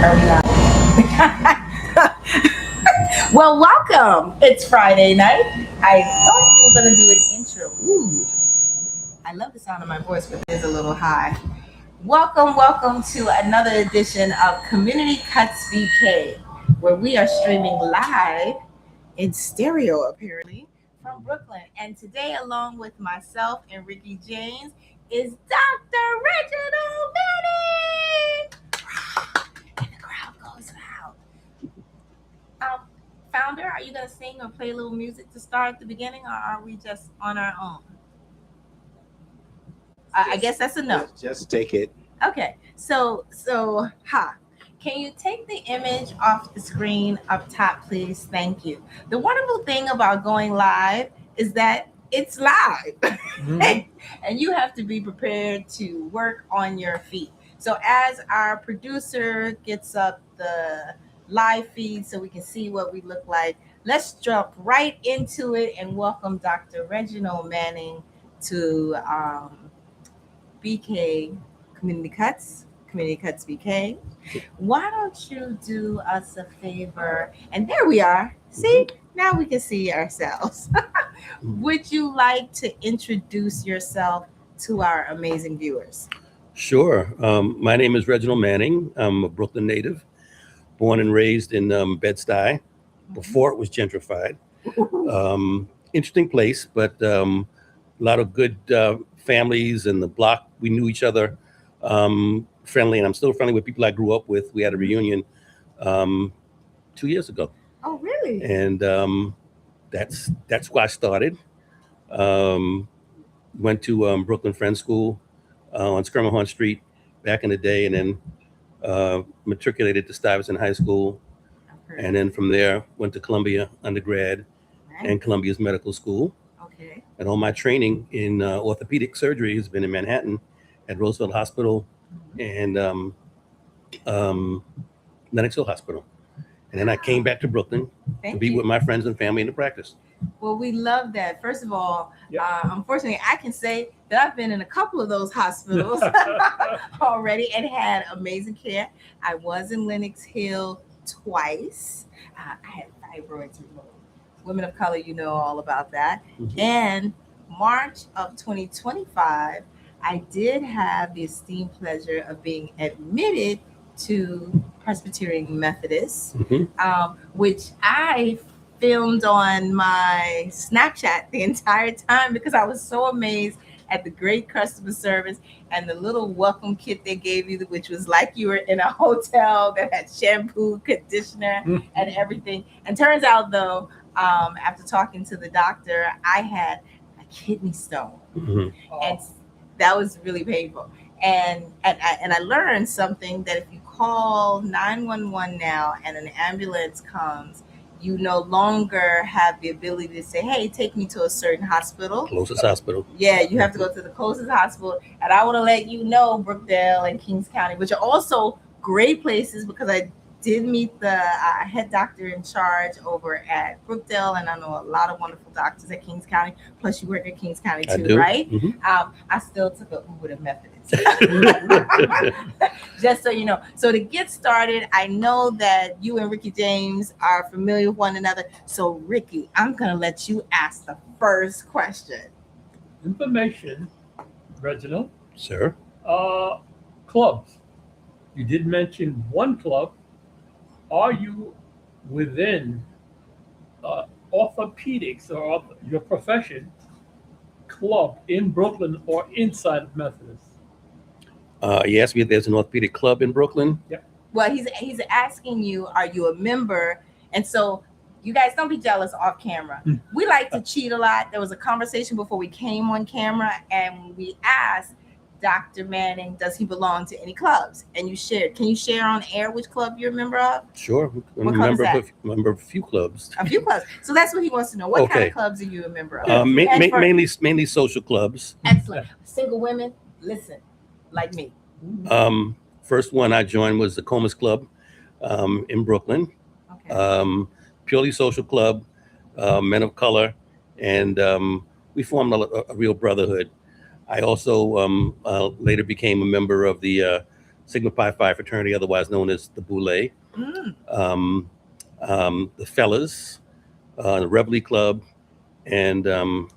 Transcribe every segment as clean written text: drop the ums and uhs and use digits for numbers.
Hurry up. Well, welcome. It's Friday night. I thought you were going to do an intro. Ooh, I love the sound of my voice, but it is a little high. Welcome to another edition of Community Cuts BK, where we are streaming live in stereo, apparently, from Brooklyn. And today, along with myself and Ricky James, is Dr. Reginald Manning. And the crowd goes loud. Founder, are you going to sing or play a little music to start at the beginning, or are we just on our own? I guess that's a no. Just take it. Okay, so, can you take the image off the screen up top, please? Thank you. The wonderful thing about going live is that it's live, and you have to be prepared to work on your feet. So as our producer gets up the live feed so we can see what we look like, let's jump right into it and welcome Dr. Reginald Manning to BK Community Cuts BK. Why don't you do us a favor? And there we are. See, now we can see ourselves. Would you like to introduce yourself to our amazing viewers? Sure. My name is Reginald Manning. I'm a Brooklyn native, born and raised in Bed-Stuy before it was gentrified. Interesting place, but a lot of good families in the block. We knew each other, friendly, and I'm still friendly with people I grew up with. We had a reunion 2 years ago. Oh, really? And that's why I started. Went to Brooklyn Friends School on Skirmahorn Street back in the day, and then matriculated to Stuyvesant High School. And then from there, went to Columbia undergrad and Columbia's medical school. Okay. And all my training in orthopedic surgery has been in Manhattan at Roosevelt Hospital and Lenox Hill Hospital. And then I came back to Brooklyn to be with my friends and family in the practice. Well, we love that. First of all, unfortunately, I can say that I've been in a couple of those hospitals already and had amazing care. I was in Lenox Hill twice. I had fibroids removed. Women of color, you know all about that. And March of 2025, I did have the esteemed pleasure of being admitted to Presbyterian Methodist, which I filmed on my Snapchat the entire time because I was so amazed at the great customer service and the little welcome kit they gave you, which was like you were in a hotel that had shampoo, conditioner, and everything. And turns out, though, after talking to the doctor, I had a kidney stone, and that was really painful. And I learned something, that if you call 911 now and an ambulance comes, you no longer have the ability to say, hey, take me to a certain hospital. Closest hospital. Yeah, you have to go to the closest hospital. And I want to let you know, Brookdale and Kings County, which are also great places, because I did meet the head doctor in charge over at Brookdale, and I know a lot of wonderful doctors at Kings County. Plus, you work at Kings County too, right? I still took an Uber to Methodist. Just so you know. So to get started, I know that you and Ricky James are familiar with one another. So Ricky, I'm gonna let you ask the first question. Information, Reginald. Sir. Clubs. You did mention one club. Are you within orthopedics or your profession club in Brooklyn or inside of Methodist? Yes, there's an orthopedic club in Brooklyn. Yeah. Well, he's asking you, are you a member? And so you guys don't be jealous off camera. We like to cheat a lot. There was a conversation before we came on camera, and we asked Dr. Manning, does he belong to any clubs? And you shared. Can you share on air which club you're a member of? Sure. I'm a member of a few clubs. A few clubs. So that's what he wants to know. What kind of clubs are you a member of? Mainly social clubs. Excellent. Single women, listen, like me. First one I joined was the Comas Club in Brooklyn. Okay. Purely social club, men of color, and we formed a real brotherhood. I also later became a member of the Sigma Pi Phi fraternity, otherwise known as the Boule, Mm. the Fellas, the Reveille Club, and I'm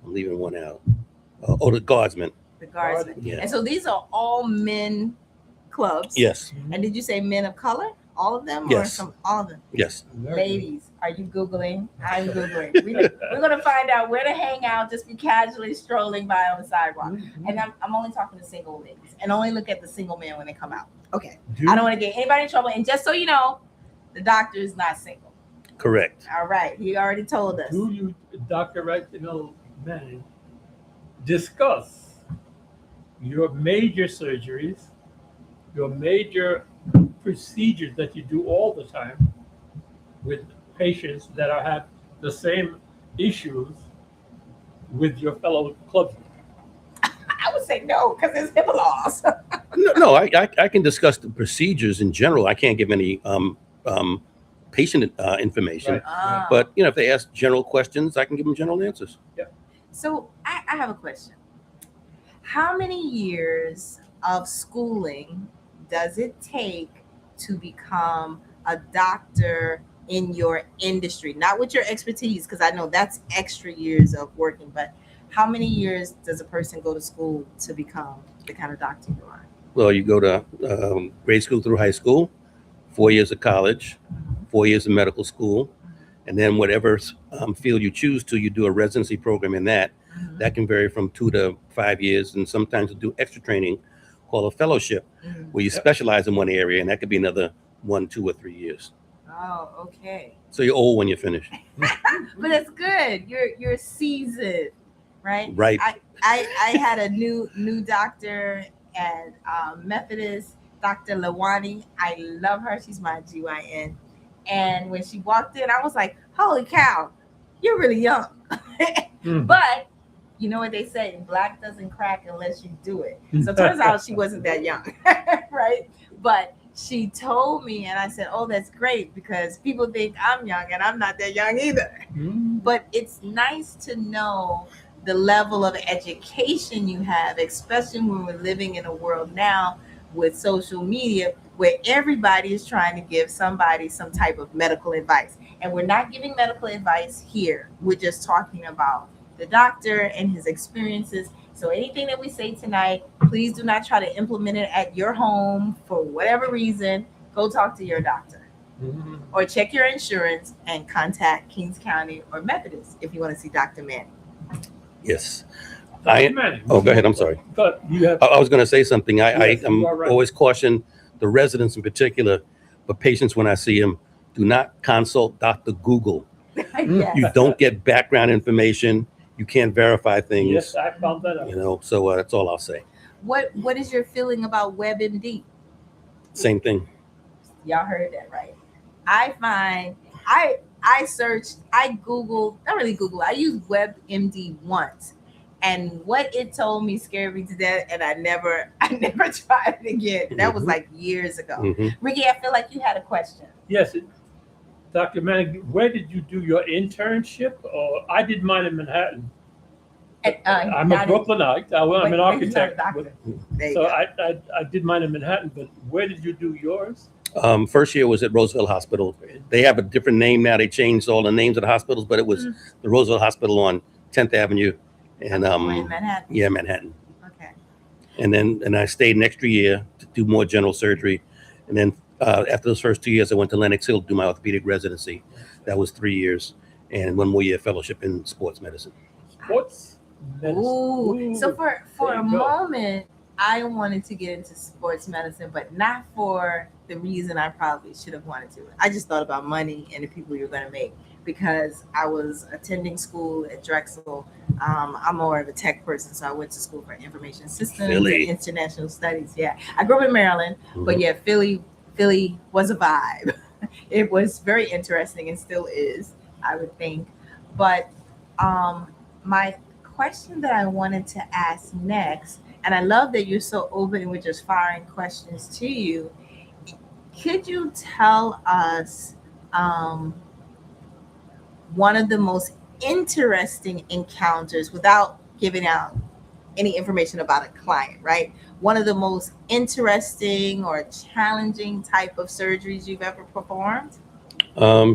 leaving one out. The Guardsmen. The Guardsmen. Yeah. And so these are all men clubs. Yes. And did you say men of color? All of them? Yes. Or all of them? Yes. Ladies, are you Googling? I'm Googling. We're going to find out where to hang out, just be casually strolling by on the sidewalk. And I'm only talking to single ladies and only look at the single men when they come out. Okay. I don't want to get anybody in trouble. And just so you know, the doctor is not single. Correct. All right. He already told us. Do you, Dr. Reginald Manning, discuss your major surgeries, your major procedures that you do all the time with patients that have the same issues with your fellow clubsmen? I would say no, because it's HIPAA laws. No, I can discuss the procedures in general. I can't give any patient information. Right. Ah. But if they ask general questions, I can give them general answers. So I have a question. How many years of schooling does it take to become a doctor in your industry? Not with your expertise, because I know that's extra years of working, but how many years does a person go to school to become the kind of doctor you are? Well, you go to grade school through high school, 4 years of college, 4 years of medical school, and then whatever field you choose to, you do a residency program in that. That can vary from 2 to 5 years, and sometimes you do extra training called a fellowship, where you specialize in one area, and that could be another 1, 2, or 3 years. Oh, okay. So you're old when you're finished. But it's good. You're seasoned, right? Right. I had a new doctor at Methodist, Dr. Lawani. I love her. She's my GYN. And when she walked in, I was like, holy cow, you're really young. But you know what they say, black doesn't crack unless you do it. So it turns out she wasn't that young, right? But she told me, and I said, oh, that's great, because people think I'm young and I'm not that young either. But it's nice to know the level of education you have, especially when we're living in a world now with social media where everybody is trying to give somebody some type of medical advice. And we're not giving medical advice here. We're just talking about the doctor and his experiences. So anything that we say tonight, please do not try to implement it at your home for whatever reason. Go talk to your doctor or check your insurance and contact Kings County or Methodist if you want to see Dr. Manning. Yes. Dr. Manning. Oh, go ahead. I'm sorry. But you have, I was going to say something. Yes, I'm you are right. always caution the residents in particular, but patients when I see them, do not consult Dr. Google. Yes. You don't get background information. You can't verify things. yes, I found that out. So that's all I'll say. What is your feeling about WebMD? Same thing. Y'all heard that, right? I find I searched, I Googled, not really Google, I used WebMD once. And what it told me scared me to death, and I never tried it again. That was like years ago. Ricky, I feel like you had a question. Yes, Dr. Manning, where did you do your internship? Or I did mine in Manhattan. I'm a Brooklynite. I'm an architect. So I did mine in Manhattan, but where did you do yours? First year was at Roosevelt Hospital. They have a different name now. They changed all the names of the hospitals, but it was the Roosevelt Hospital on 10th Avenue. And in Manhattan. Yeah, Manhattan. Okay. And then I stayed an extra year to do more general surgery. And then after those first 2 years, I went to Lenox Hill to do my orthopedic residency. That was 3 years, and 1 more year fellowship in sports medicine. Sports medicine. Ooh. So for a moment, I wanted to get into sports medicine, but not for the reason I probably should have wanted to. I just thought about money and the people you're going to make, because I was attending school at Drexel. I'm more of a tech person, so I went to school for information systems and international studies. Yeah, I grew up in Maryland, but yeah, Philly was a vibe. It was very interesting and still is, I would think. But my question that I wanted to ask next, and I love that you're so open and we're just firing questions to you. Could you tell us one of the most interesting encounters, without giving out any information about a client, right? One of the most interesting or challenging type of surgeries you've ever performed?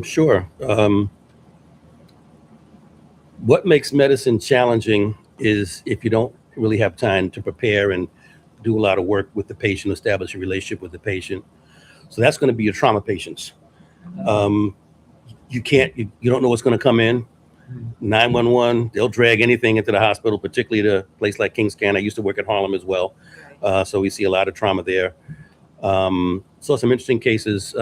Sure. What makes medicine challenging is if you don't really have time to prepare and do a lot of work with the patient, establish a relationship with the patient. So that's going to be your trauma patients. You don't know what's going to come in. 911, they'll drag anything into the hospital, particularly the place like Kings County. I used to work at Harlem as well. So we see a lot of trauma there. Saw some interesting cases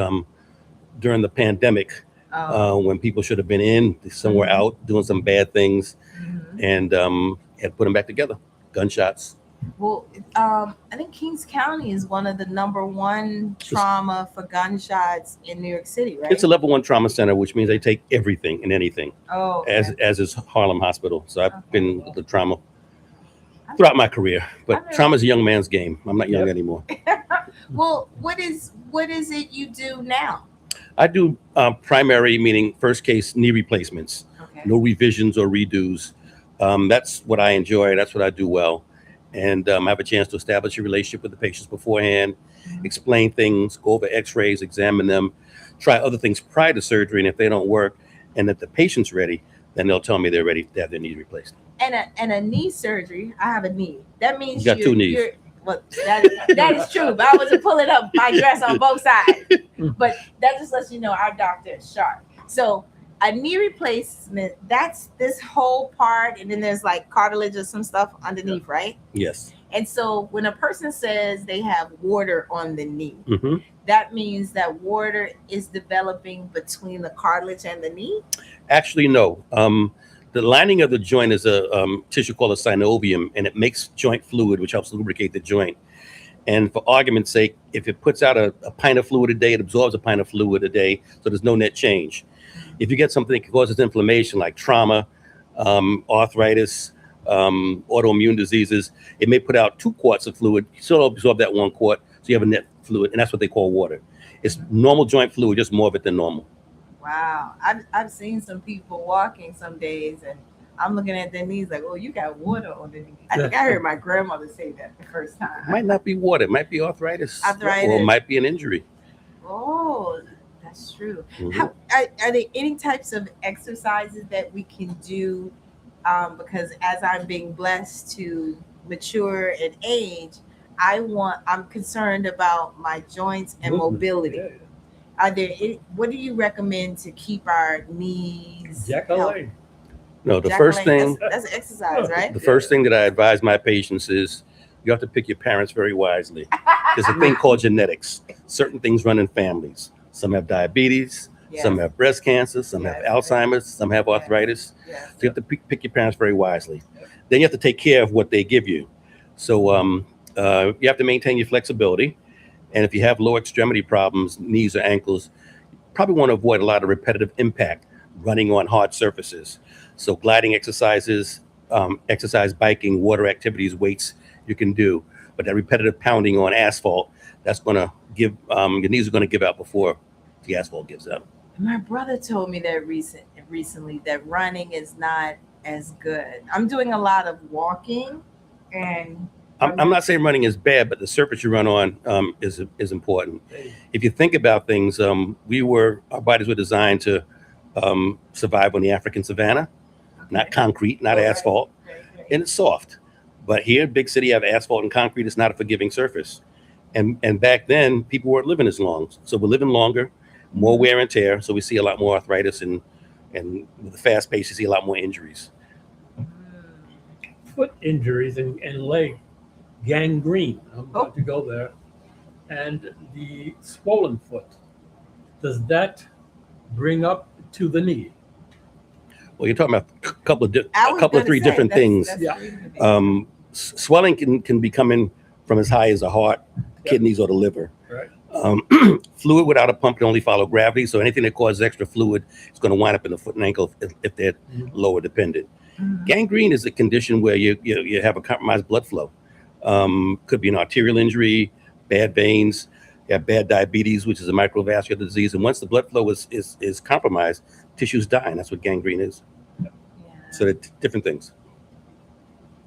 during the pandemic when people should have been in somewhere out doing some bad things and had to put them back together. Gunshots. Well, I think Kings County is one of the #1 trauma for gunshots in New York City, right? It's a level 1 trauma center, which means they take everything and anything. Oh, okay. as is Harlem Hospital. So I've been with the trauma throughout my career, but trauma is a young man's game. I'm not young anymore. Well, what is it you do now? I do primary, meaning first case knee replacements, no revisions or redos. That's what I enjoy. That's what I do well. And I have a chance to establish a relationship with the patients beforehand, explain things, go over x-rays, examine them, try other things prior to surgery. And if they don't work and that the patient's ready, then they'll tell me they're ready to have their knee replaced. And a knee surgery, I have a knee. That means you got 2 knees. Well, that is true, but I wasn't pulling up my dress on both sides. But that just lets you know our doctor is sharp. So a knee replacement, that's this whole part, and then there's like cartilage or some stuff underneath, right? Yes. And so when a person says they have water on the knee, that means that water is developing between the cartilage and the knee? Actually, no. The lining of the joint is a tissue called a synovium, and it makes joint fluid, which helps lubricate the joint. And for argument's sake, if it puts out a pint of fluid a day, it absorbs a pint of fluid a day, so there's no net change. If you get something that causes inflammation like trauma, arthritis, autoimmune diseases, it may put out 2 quarts of fluid. You still absorb that 1 quart, so you have a net fluid, and that's what they call water. It's normal joint fluid, just more of it than normal. Wow. I've seen some people walking some days, and I'm looking at their knees like, oh, you got water on the knee. I think I heard my grandmother say that the first time. It might not be water. It might be arthritis. Or it might be an injury. Oh, that's true. Are there any types of exercises that we can do? Because as I'm being blessed to mature and age, I'm concerned about my joints and mobility. What do you recommend to keep our knees healthy? No, the first thing that's an exercise, right? The first thing that I advise my patients is you have to pick your parents very wisely. There's a thing called genetics. Certain things run in families. Some have diabetes, some have breast cancer, some have Alzheimer's, some have arthritis. So you have to pick your parents very wisely. Then you have to take care of what they give you. So you have to maintain your flexibility. And if you have lower extremity problems, knees or ankles, you probably want to avoid a lot of repetitive impact running on hard surfaces. So gliding exercises, exercise, biking, water activities, weights you can do. But that repetitive pounding on asphalt, that's going to give, your knees are going to give out before the asphalt gives out. My brother told me that recently that running is not as good. I'm doing a lot of walking, and I'm not saying running is bad, but the surface you run on is important. If you think about things, our bodies were designed to survive on the African savanna, not concrete, not asphalt, and it's soft. But here, big city, you have asphalt and concrete. It's not a forgiving surface. And back then, people weren't living as long. So we're living longer, more wear and tear. So we see a lot more arthritis, and with the fast pace, you see a lot more injuries. Foot injuries and leg gangrene. I'm about to go there. And the swollen foot, does that bring up to the knee? Well, you're talking about a couple of three different things. Swelling can be coming from as high as the heart, kidneys, or the liver. Right. Fluid without a pump can only follow gravity. So anything that causes extra fluid is going to wind up in the foot and ankle if they're lower dependent. Gangrene is a condition where you have a compromised blood flow. Could be an arterial injury, bad veins, you have bad diabetes, which is a microvascular disease. And once the blood flow is compromised, tissues die, and that's what gangrene is. So they're different things.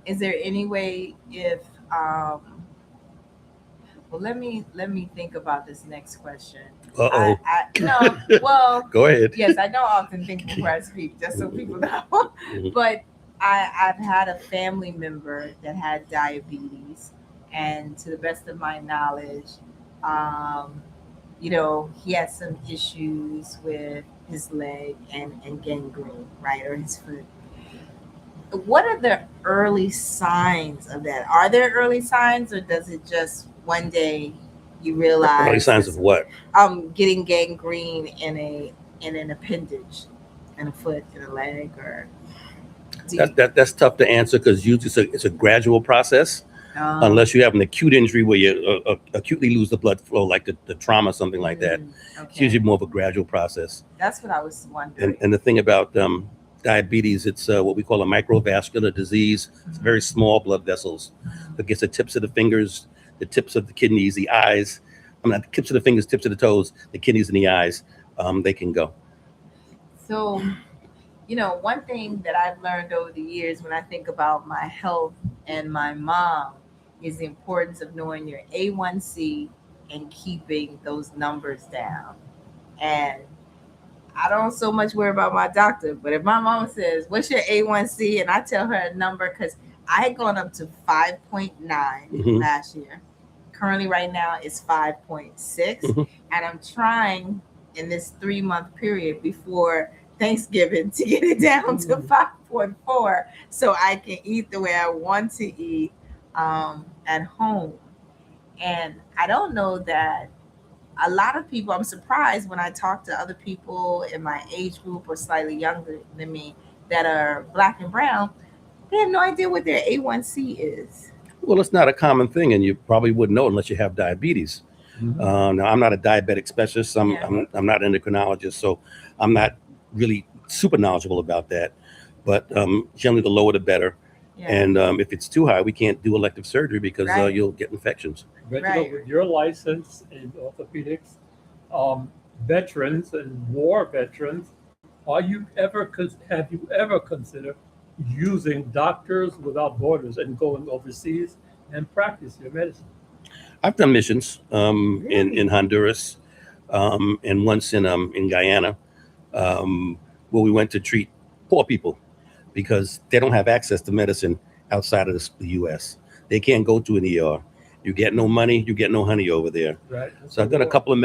is there any way if well, let me think about this next question. Uh-oh. No, well, Go ahead. yes, I don't often think before I speak, just so people know. But I've had a family member that had diabetes, and to the best of my knowledge, he had some issues with his leg and gangrene, right, or his foot. What are the early signs of that? Are there early signs, or does it just one day you realize Early signs of what? Getting gangrene in an appendage, in a foot, in a leg, or That's tough to answer because usually it's a gradual process. Unless you have an acute injury where you acutely lose the blood flow, like the trauma, something like that. Okay. It's usually more of a gradual process. That's what I was wondering. And the thing about diabetes, it's what we call a microvascular disease. It's very small blood vessels. It gets the tips of the fingers, the tips of the kidneys, the eyes. Not the tips of the fingers, tips of the toes, the kidneys and the eyes. They can go. So, one thing that I've learned over the years when I think about my health and my mom is the importance of knowing your A1C and keeping those numbers down. And I don't so much worry about my doctor, but if my mom says, "What's your A1C?" and I tell her a number, because I had gone up to 5.9 last year. Currently, right now, it's 5.6. And I'm trying in this 3-month period before Thanksgiving to get it down to 5.4 so I can eat the way I want to eat at home. And I don't know that a lot of people, I'm surprised when I talk to other people in my age group or slightly younger than me that are Black and brown, they have no idea what their A1C is. Well, it's not a common thing, and you probably wouldn't know unless you have diabetes. Now, I'm not a diabetic specialist. I'm not an endocrinologist, so I'm not really super knowledgeable about that. But generally, the lower the better. Yeah. And if it's too high, we can't do elective surgery because you'll get infections. Reginald, with your license in orthopedics, veterans and war veterans, have you ever considered using Doctors Without Borders and going overseas and practice your medicine? I've done missions in Honduras and once in Guyana where we went to treat poor people because they don't have access to medicine outside of the U.S. They can't go to an ER. You get no money, you get no honey over there. Right. So I've done a couple of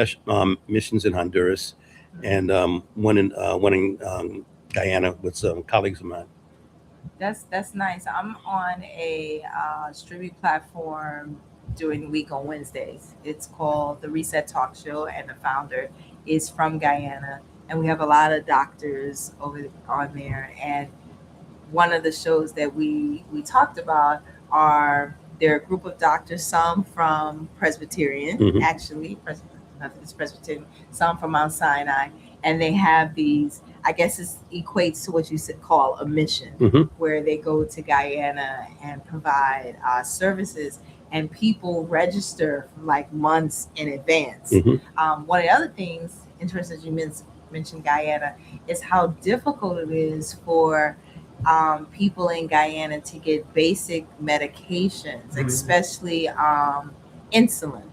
missions in Honduras and one in Guyana with some colleagues of mine. That's nice. I'm on a streaming platform during the week on Wednesdays. It's called The Reset Talk Show, and the founder is from Guyana. And we have a lot of doctors over on there. And one of the shows that we talked about they're a group of doctors, some from Presbyterian, actually, Methodist Presbyterian, some from Mount Sinai. And they have these, I guess it equates to what you call a mission, where they go to Guyana and provide services, and people register for like months in advance. One of the other things, interesting as you mentioned Guyana, is how difficult it is for people in Guyana to get basic medications, especially insulin.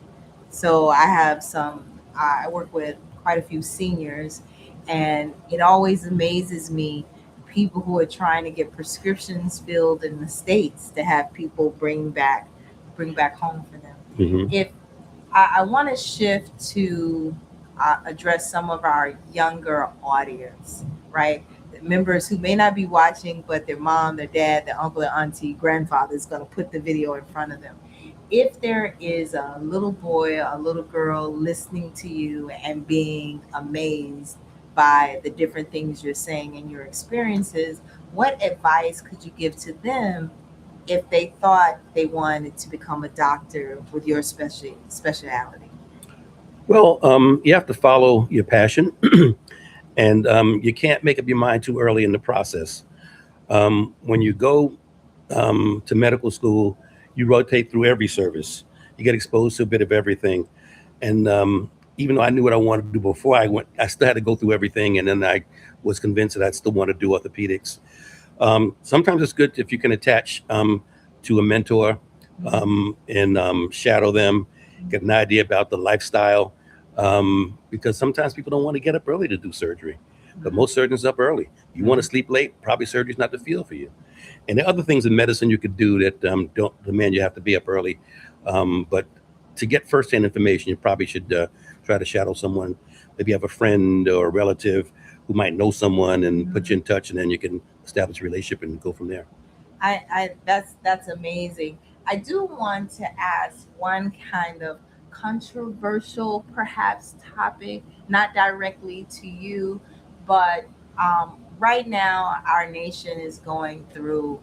So I work with quite a few seniors, and it always amazes me, people who are trying to get prescriptions filled in the States to have people bring back home for them. If I want to shift to address some of our younger audience, right? The members who may not be watching, but their mom, their dad, their uncle, their auntie, grandfather is going to put the video in front of them. If there is a little boy, a little girl listening to you and being amazed by the different things you're saying and your experiences, what advice could you give to them if they thought they wanted to become a doctor with your specialty? Well, you have to follow your passion, and you can't make up your mind too early in the process. When you go to medical school, you rotate through every service. You get exposed to a bit of everything. And even though I knew what I wanted to do before I went, I still had to go through everything. And then I was convinced that I still want to do orthopedics. Sometimes it's good if you can attach to a mentor and shadow them, get an idea about the lifestyle, because sometimes people don't want to get up early to do surgery, but most surgeons up early. You want to sleep late, probably surgery's not the field for you. And there are other things in medicine you could do that don't demand you have to be up early, but to get firsthand information, you probably should try to shadow someone. Maybe you have a friend or a relative who might know someone and put you in touch, and then you can establish a relationship and go from there. That's amazing. I do want to ask one kind of controversial, perhaps, topic, not directly to you, but right now our nation is going through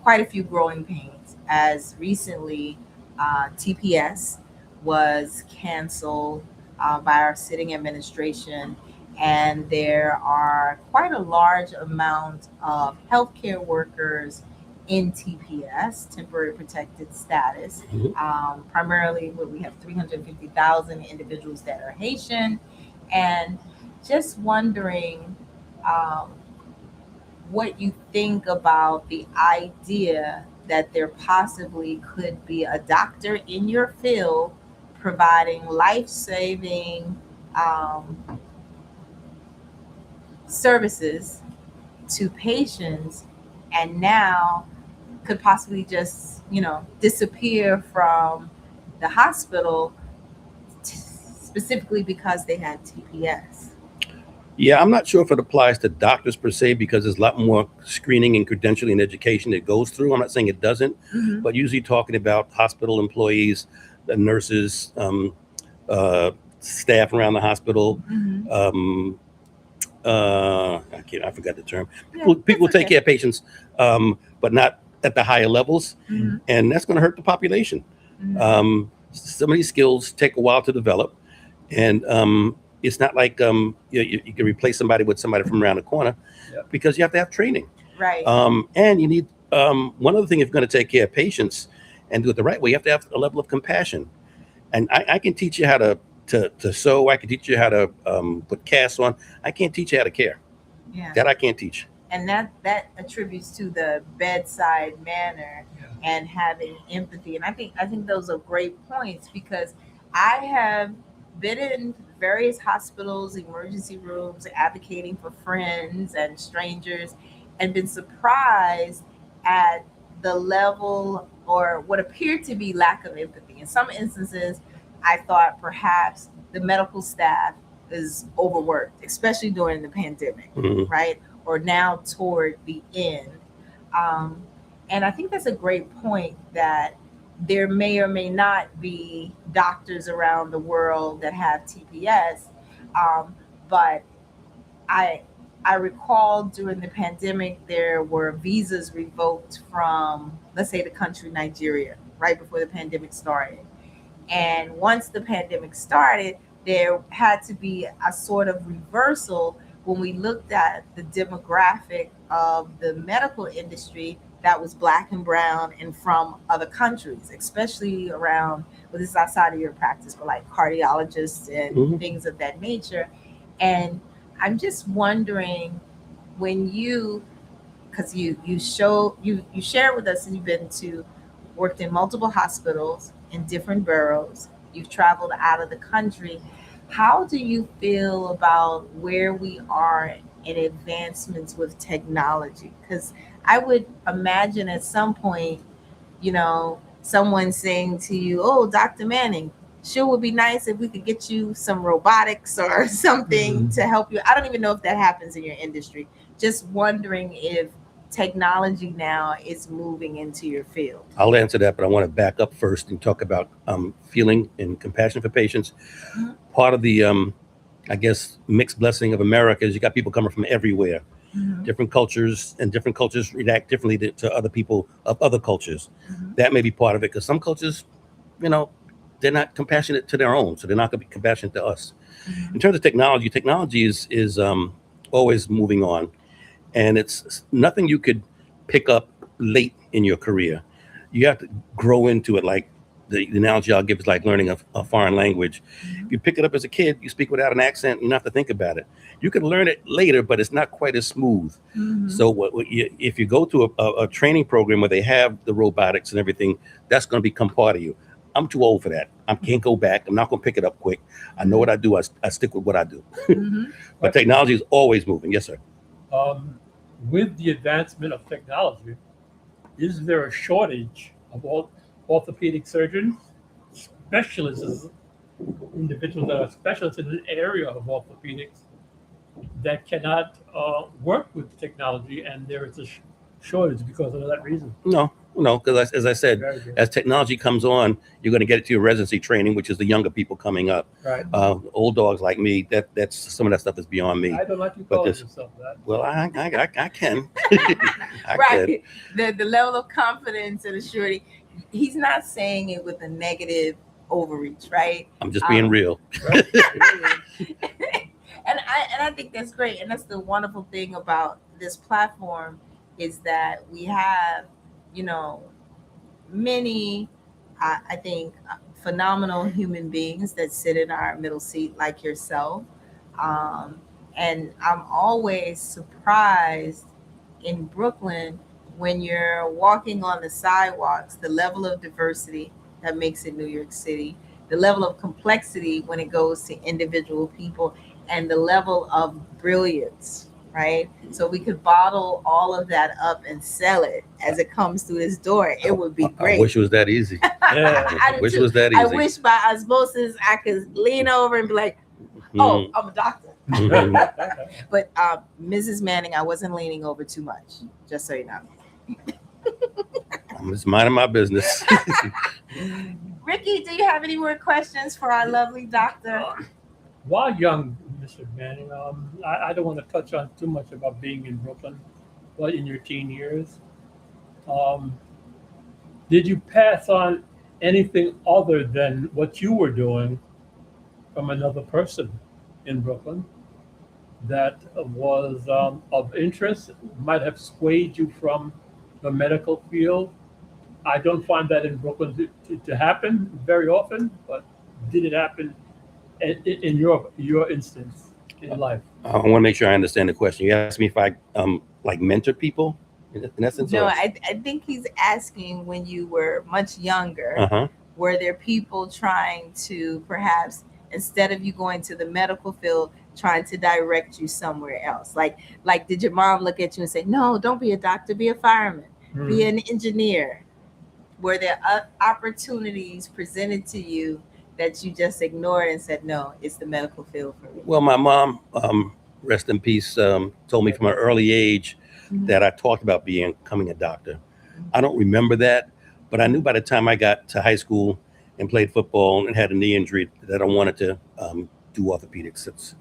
quite a few growing pains. As recently, TPS was canceled by our sitting administration, and there are quite a large amount of healthcare workers in TPS, temporary protected status. Primarily, we have 350,000 individuals that are Haitian, and just wondering what you think about the idea that there possibly could be a doctor in your field providing life-saving services to patients, and now could possibly just, disappear from the hospital specifically because they had TPS. Yeah, I'm not sure if it applies to doctors per se, because there's a lot more screening and credentialing and education that goes through. I'm not saying it doesn't, but usually talking about hospital employees, the nurses, staff around the hospital. I forgot the term. People take care of patients, but not at the higher levels, and that's going to hurt the population. Some of these skills take a while to develop, and it's not like you can replace somebody with somebody from around the corner, because you have to have training. Right. And you need one other thing, if you're going to take care of patients and do it the right way, you have to have a level of compassion. And I can teach you how to sew. I can teach you how to put casts on. I can't teach you how to care. Yeah. That I can't teach. And that attributes to the bedside manner and having empathy. And I think those are great points, because I have been in various hospitals, emergency rooms, advocating for friends and strangers, and been surprised at the level or what appeared to be lack of empathy. In some instances, I thought perhaps the medical staff is overworked, especially during the pandemic, right? Or now toward the end. And I think that's a great point, that there may or may not be doctors around the world that have TPS. But I recall during the pandemic, there were visas revoked from, let's say, the country Nigeria, right before the pandemic started. And once the pandemic started, there had to be a sort of reversal when we looked at the demographic of the medical industry that was Black and brown and from other countries, especially around, well, this is outside of your practice, but like cardiologists and things of that nature. And I'm just wondering, when because you shared with us, and you've worked in multiple hospitals in different boroughs, you've traveled out of the country. How do you feel about where we are in advancements with technology? Because I would imagine at some point, someone saying to you, "Oh, Dr. Manning, sure would be nice if we could get you some robotics or something to help you." I don't even know if that happens in your industry. Just wondering if technology now is moving into your field. I'll answer that, but I want to back up first and talk about feeling and compassion for patients. Part of the, I guess, mixed blessing of America is you got people coming from everywhere, different cultures, and different cultures react differently to other people of other cultures. That may be part of it, because some cultures, they're not compassionate to their own, so they're not going to be compassionate to us. In terms of technology is always moving on. And it's nothing you could pick up late in your career. You have to grow into it, like the analogy I'll give is like learning a foreign language. Mhm. You pick it up as a kid, you speak without an accent, you don't have to think about it. You can learn it later, but it's not quite as smooth. Mhm. So if you go to a training program where they have the robotics and everything, that's going to become part of you. I'm too old for that. I can't go back. I'm not going to pick it up quick. I know what I do. I stick with what I do. Mhm. But technology is always moving. Yes, sir. With the advancement of technology, is there a shortage of orthopedic surgeons, specialists, individuals that are specialists in an area of orthopedics that cannot work with technology, and there is a shortage because of that reason? No, because as I said, Very good. as technology comes on, you're going to get it to your residency training, which is the younger people coming up. Right. Old dogs like me, that's some of that stuff is beyond me. I don't like you But calling this- yourself that. Well, I can. I Right. can. The level of confidence and assurity. He's not saying it with a negative overreach, right? I'm just being real. Right? And I think that's great. And that's the wonderful thing about this platform is that we have, many, I think, phenomenal human beings that sit in our middle seat like yourself. And I'm always surprised in Brooklyn when you're walking on the sidewalks, the level of diversity that makes it New York City, the level of complexity when it goes to individual people, and the level of brilliance, right? So we could bottle all of that up and sell it as it comes through this door. It would be great. I wish it was that easy. Yeah. I I do wish it too. was that easy. I wish by osmosis I could lean over and be like, oh, I'm a doctor. But Mrs. Manning, I wasn't leaning over too much, just so you know. I'm just minding my business. Ricky, do you have any more questions for our lovely doctor? While young, Mr. Manning, I don't want to touch on too much about being in Brooklyn, but in your teen years, did you pass on anything other than what you were doing from another person in Brooklyn that was of interest, might have swayed you from the medical field? I don't find that in Brooklyn to happen very often, but did it happen in your instance in life? I want to make sure I understand the question. You asked me if I like mentor people in essence? No, or- I think he's asking when you were much younger, Uh-huh. were there people trying to perhaps, instead of you going to the medical field, trying to direct you somewhere else? Like did your mom look at you and say, no, don't be a doctor, be a fireman, be an engineer? Were there opportunities presented to you that you just ignored and said, no, it's the medical field for me? Well, my mom, rest in peace, told me from an early age that I talked about becoming a doctor. I don't remember that, but I knew by the time I got to high school and played football and had a knee injury that I wanted to do orthopedics.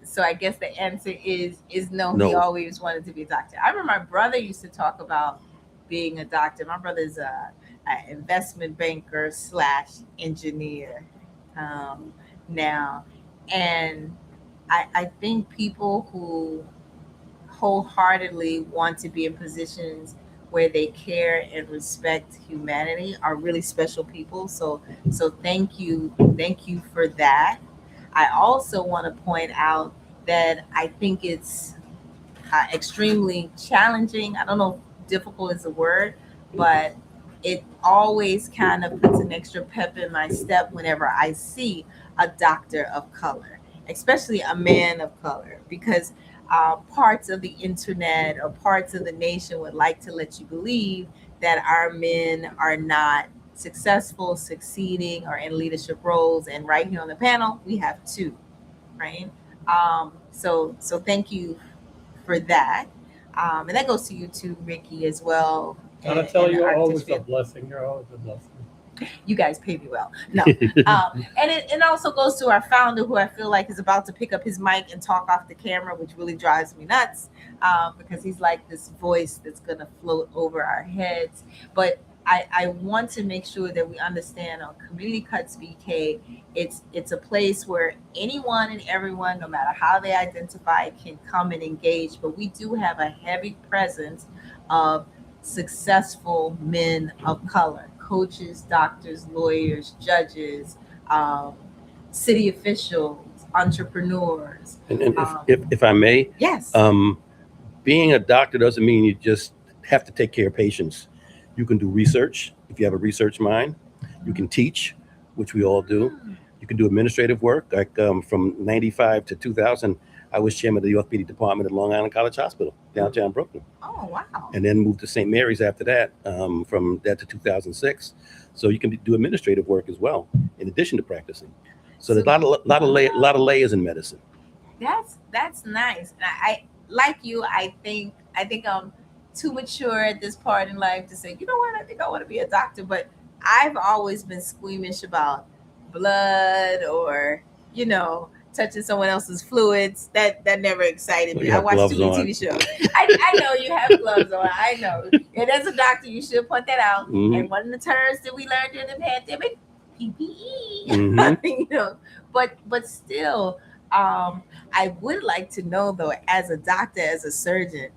So I guess the answer is no, No. he always wanted to be a doctor. I remember my brother used to talk about being a doctor. My brother's an investment banker / engineer now. And I think people who wholeheartly want to be in positions where they care and respect humanity are really special people. So thank you for that. I also want to point out that I think it's extremely challenging. I don't know if difficult is a word, but it always kind of puts an extra pep in my step whenever I see a doctor of color, especially a man of color, because parts of the internet or parts of the nation would like to let you believe that our men are not successful, succeeding, or in leadership roles. And right here on the panel, we have two, right? So thank you for that. And that goes to you too, Ricky, as well. And I tell in the you, arts always a field. blessing. You're always a blessing. You guys pay me well. No. And it also goes to our founder, who I feel like is about to pick up his mic and talk off the camera, which really drives me nuts, because he's like this voice that's going to float over our heads. But I want to make sure that we understand on Community Cuts BK, it's a place where anyone and everyone, no matter how they identify, can come and engage. But we do have a heavy presence of successful men of color, coaches, doctors, lawyers, judges, city officials, entrepreneurs. And if I may, Yes. Being a doctor doesn't mean you just have to take care of patients. You can do research if you have a research mind. You can teach, which we all do. You can do administrative work. Like from 95 to 2000, I was chairman of the orthopedic department at Long Island College Hospital, downtown Brooklyn. Oh, wow. And then moved to St. Mary's after that, from that to 2006. So you can do administrative work as well, in addition to practicing. So there's a lot of layers in medicine. That's nice. And I like you. I think I'm too mature at this part in life to say, you know what, I think I want to be a doctor. But I've always been squeamish about blood or, touching someone else's fluids. That never excited me. I watched too many TV shows. I know you have gloves on. I know. And as a doctor, you should point that out. Mm-hmm. And one of the terms that we learned during the pandemic, PPE. Mm-hmm. But still, I would like to know though, as a doctor, as a surgeon,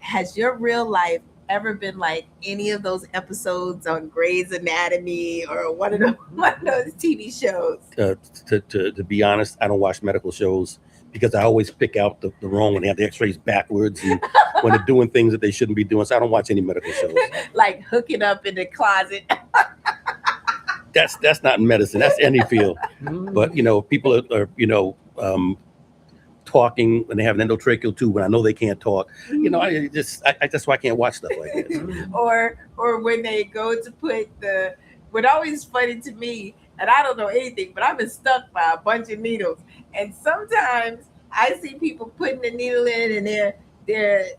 has your real life ever been like any of those episodes on Grey's Anatomy or one of those TV shows? To be honest, I don't watch medical shows because I always pick out the wrong one. They have the x-rays backwards and when they're doing things that they shouldn't be doing. So I don't watch any medical shows. Like hooking up in the closet. That's not in medicine. That's any field. But, people are talking when they have an endotracheal tube when I know they can't talk. That's why I can't watch stuff like that. Or when they go to put what always funny to me, and I don't know anything, but I've been stuck by a bunch of needles. And sometimes I see people putting the needle in and they're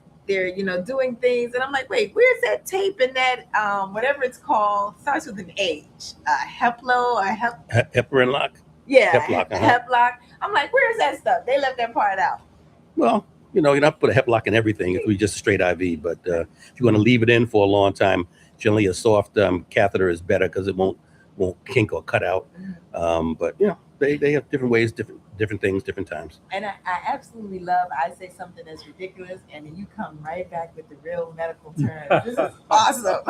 doing things, and I'm like, wait, where's that tape and that whatever it's called, starts with an H, Heplo or Heparin lock. Yeah, Heplock. Heplock. I'm like, where's that stuff? They left that part out. Well, you're not put a Heplock in everything. It would be just a straight IV. But if you want to leave it in for a long time, generally a soft catheter is better because it won't kink or cut out. But they have different ways, different things, different times. And I absolutely love. I say something that's ridiculous, and then you come right back with the real medical terms. This is awesome.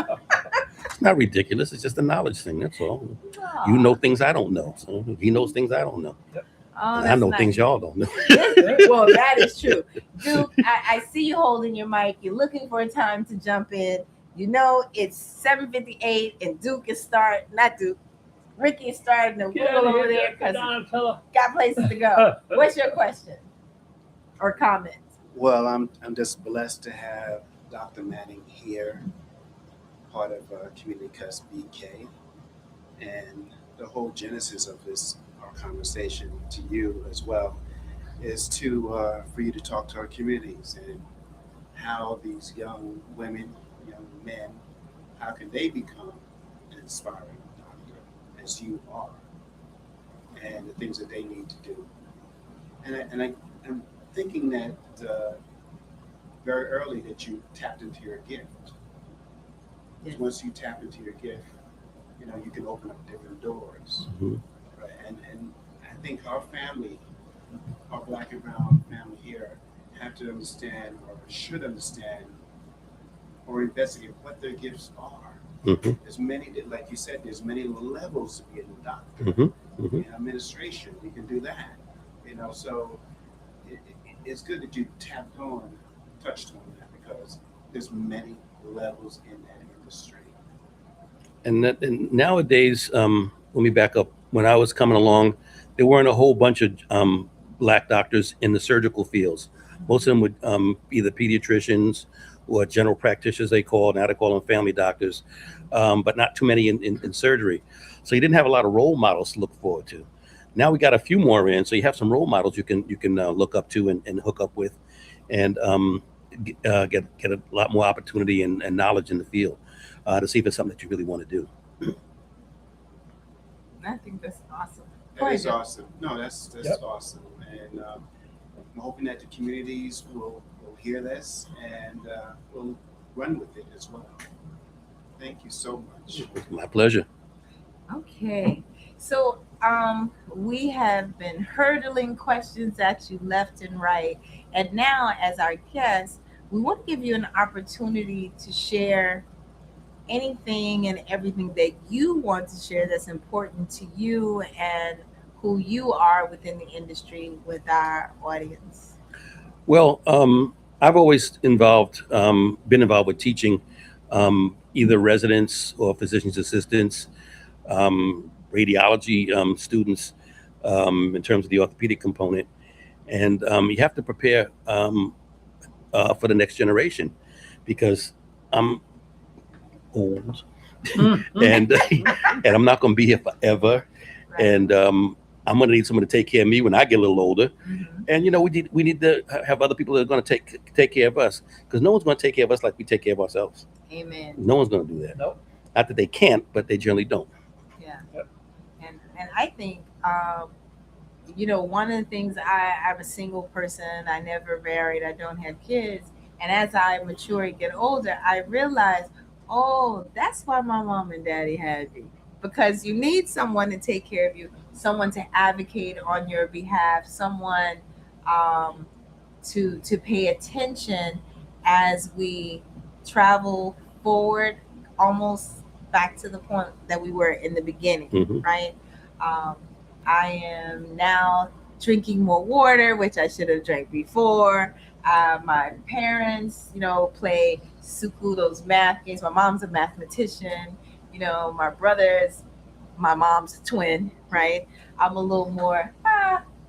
It's not ridiculous. It's just a knowledge thing. That's all. Aww. You know things I don't know. So he knows things I don't know. I know nice. things y'all don't know. Well, that is true. Duke, I see you holding your mic. You're looking for a time to jump in. It's 7:58 and Ricky is starting to wiggle over there because got places to go. What's your question or comment? Well, I'm just blessed to have Dr. Manning here, part of Community Cuts BK, and the whole genesis of our conversation to you as well is for you to talk to our communities and how these young women, young men, how can they become an inspiring doctor as you are, and the things that they need to do. And I'm thinking that very early that you tapped into your gift. Yes. Once you tap into your gift, you can open up different doors. Mm-hmm. Right? And I think our family, our Black and brown family here, have to understand or should understand or investigate what their gifts are. Mm-hmm. There's many, like you said, there's many levels to being a doctor. Mm-hmm. Mm-hmm. In administration, you can do that. So it's good that you touched on that, because there's many levels in that industry. And nowadays, let me back up. When I was coming along, there weren't a whole bunch of Black doctors in the surgical fields. Most of them would be the pediatricians or general practitioners, they call. Now they call them family doctors, but not too many in surgery. So you didn't have a lot of role models to look forward to. Now we got a few more in, so you have some role models you can look up to and hook up with, and get a lot more opportunity and knowledge in the field to see if it's something that you really want to do. I think that's awesome. That is awesome. No, that's awesome, and I'm hoping that the communities will hear this and will run with it as well. Thank you so much. My pleasure. Okay, so we have been hurdling questions at you left and right, and now as our guest, we want to give you an opportunity to share anything and everything that you want to share that's important to you and who you are within the industry with our audience. Well, I've always been involved with teaching either residents or physician's assistants, radiology students in terms of the orthopedic component. And you have to prepare for the next generation because I'm old and I'm not going to be here forever. Right. And I'm going to need someone to take care of me when I get a little older. Mhm. And we need to have other people that are going to take care of us, because no one's going to take care of us like we take care of ourselves. Amen. No one's going to do that. Nope. Not that they can't, but they generally don't. Yeah. Yep. And I think one of the things, I'm a single person. I never married. I don't have kids. And as I mature and get older, I realize, oh, that's why my mom and daddy had me. Because you need someone to take care of you, someone to advocate on your behalf, someone to pay attention as we travel forward, almost back to the point that we were in the beginning, Mhm. right? I am now drinking more water, which I should have drank before. My parents, play suku, those math games. My mom's a mathematician. My brother's my mom's twin, right? I'm a little more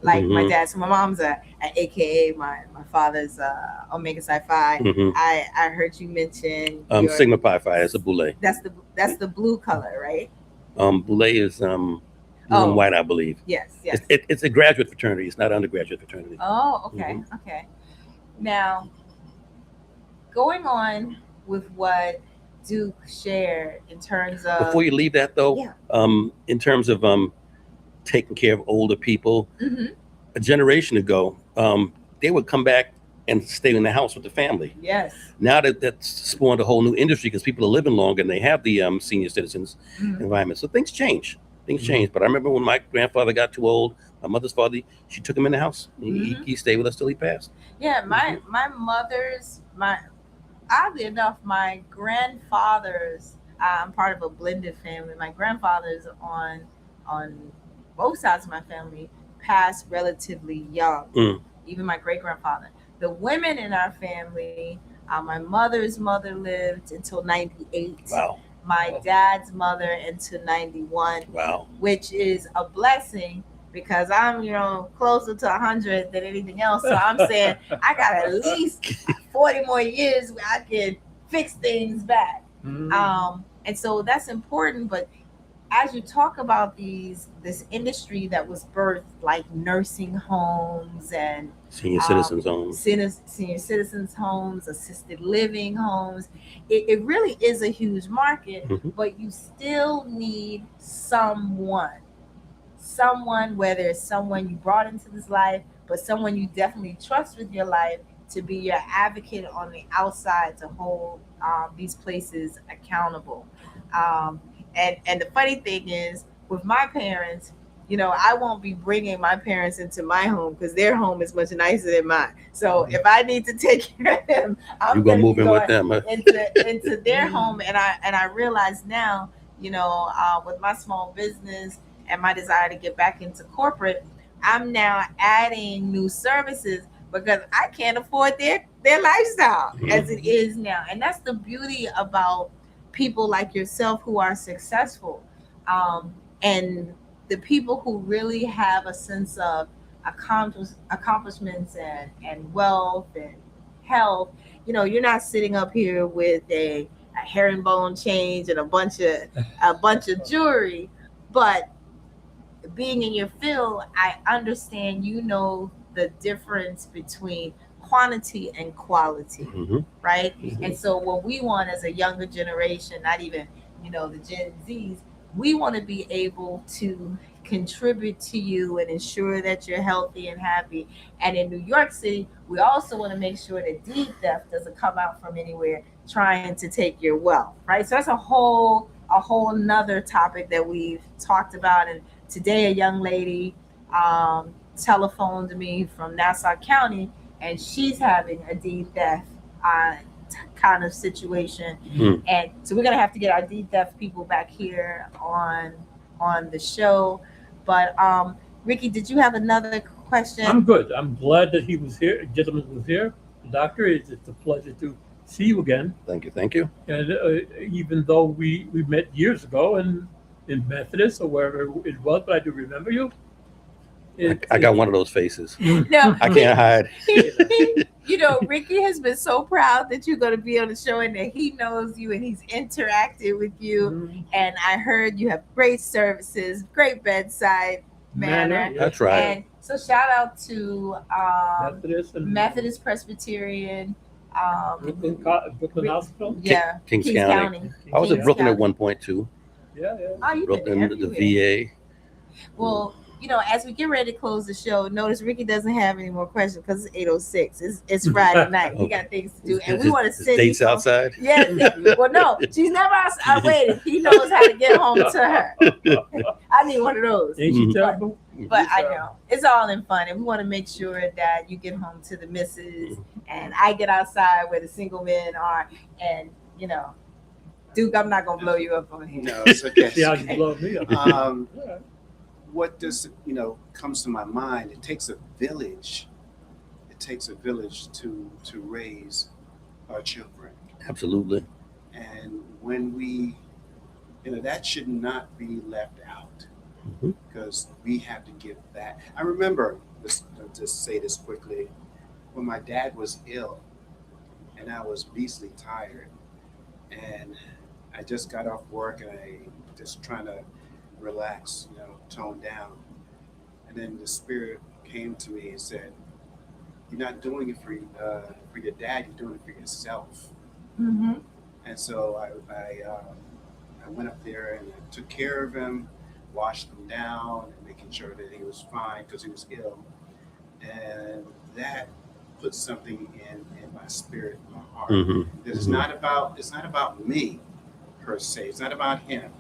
like my Mhm. dad. So my mom's a AKA, my father's Omega Psi Phi. Mhm. I heard you mention Sigma Pi Phi is a boule. That's the blue color, right? Boule is blue and white, I believe. Yes. It's a graduate fraternity. It's not undergraduate fraternity. Oh, okay, okay. Now, going on with what Duke shared in terms of Before you leave that, though, in terms of taking care of older people, Mhm. a generation ago, they would come back and stay in the house with the family. Yes. Now that's spawned a whole new industry because people are living longer and they have the senior citizens Mhm. environment. So things change. Things change. But I remember when my grandfather got too old, my mother's father, she took him in the house. He stayed with us till he passed. Yeah, my mother's, oddly enough, my grandfather's, I'm part of a blended family. My grandfather's on both sides of my family passed relatively young. Mm. Even my great grandfather. The women in our family, my mother's mother lived until 98. Wow. My dad's mother until 91. Wow. Which is a blessing because I'm, closer to 100 than anything else. So I'm saying I got at least 40 more years where I can fix things back. Mhm. And so that's important. But as you talk about this industry that was birthed, like nursing homes and Senior citizens homes. senior citizens homes, assisted living homes, it really is a huge market. Mhm. But you still need someone, whether it's someone you brought into this life, but someone you definitely trust with your life, to be your advocate on the outside, to hold these places accountable. And the funny thing is, with my parents, I won't be bringing my parents into my home because their home is much nicer than mine. So if I need to take care of them, I'm You're going gonna to move be in with going them. Huh? into their home. And I realize now, with my small business and my desire to get back into corporate, I'm now adding new services because I can't afford their lifestyle as it is now. And that's the beauty about people like yourself who are successful, and the people who really have a sense of accomplishments and wealth and health. You're not sitting up here with a herringbone change and a bunch of jewelry, but being in your field, I understand the difference between quantity and quality, Mhm. right? Mhm. And so what we want as a younger generation, not even, the Gen Zs, we want to be able to contribute to you and ensure that you're healthy and happy. And in New York City, we also want to make sure that deed theft doesn't come out from anywhere trying to take your wealth, right? So that's a whole nother topic that we've talked about. And today a young lady telephoned me from Nassau County, and she's having a deed theft kind of situation. Mm. And so we're gonna have to get our deaf people back here on the show. But Ricky, did you have another question? I'm good. I'm glad that he was here. Gentleman was here. Doctor, it's a pleasure to see you again. Thank you. Thank you. And even though we met years ago in Methodist or wherever it was, but I do remember you. I got one of those faces. No, I can't hide. you know, Ricky has been so proud that you're going to be on the show and that he knows you and he's interacted with you. Mhm. And I heard you have great services, great bedside manner. Yeah. That's right. And so shout out to Methodist and Methodist Presbyterian. Brooklyn Hospital. Yeah, Kings County. I was Kings at Brooklyn at County. one point too. Yeah. Oh, you've been Brooklyn, the everywhere. VA. Well, you know, as we get ready to close the show, notice Ricky doesn't have any more questions because it's 8:06. It's Friday night. He got things to do, and we want to Is send dates you home. outside. Yes. Well, no, she's never outside waiting. He knows how to get home to her. I need one of those. Ain't she terrible? But I know it's all in fun, and we want to make sure that you get home to the missus, and I get outside where the single men are, and you know, Duke, I'm not gonna blow you up on here. No, it's okay. See how you blow me up. Yeah. What does comes to my mind? It takes a village. It takes a village to raise our children, Absolutely. and when we, that should not be left out, Mhm. because we have to give back. I remember, I'll just say this quickly, when my dad was ill, and I was beastly tired, and I just got off work, and I just trying to relax, tone down. And then the Spirit came to me and said, "You're not doing it for your dad. You're doing it for yourself." Mm-hmm. And so I went up there and I took care of him, washed him down, and making sure that he was fine because he was ill. And that put something in my spirit, in my heart. Mhm. It's not about me per se. It's not about him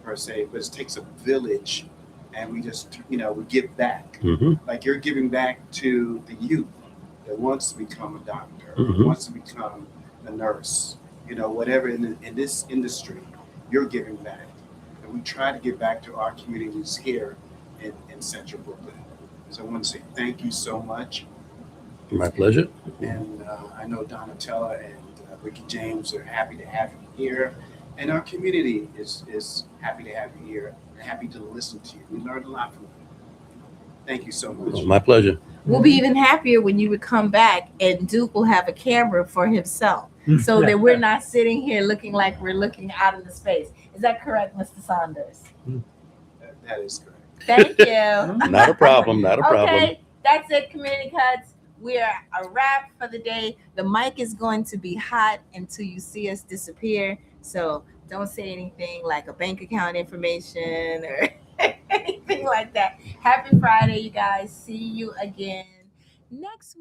per se, but it takes a village, and we just we give back. Mhm. Like you're giving back to the youth that wants to become a doctor, Mhm. wants to become a nurse, whatever in this industry, you're giving back. And we try to give back to our communities here in Central Brooklyn. So I want to say thank you so much. My pleasure. And I know Donatella and Ricky James are happy to have you here. And our community is happy to have you here and happy to listen to you. We learned a lot from you. Thank you so much. My pleasure. We'll be even happier when you would come back and Duke will have a camera for himself, so that we're not sitting here looking like we're looking out into space. Is that correct, Mr. Saunders? That is correct. Thank you. Not a problem. Not a problem. Okay, that's it, Community Cuts. We are a wrap for the day. The mic is going to be hot until you see us disappear. So don't say anything like a bank account information or anything like that. Happy Friday, you guys. See you again next week.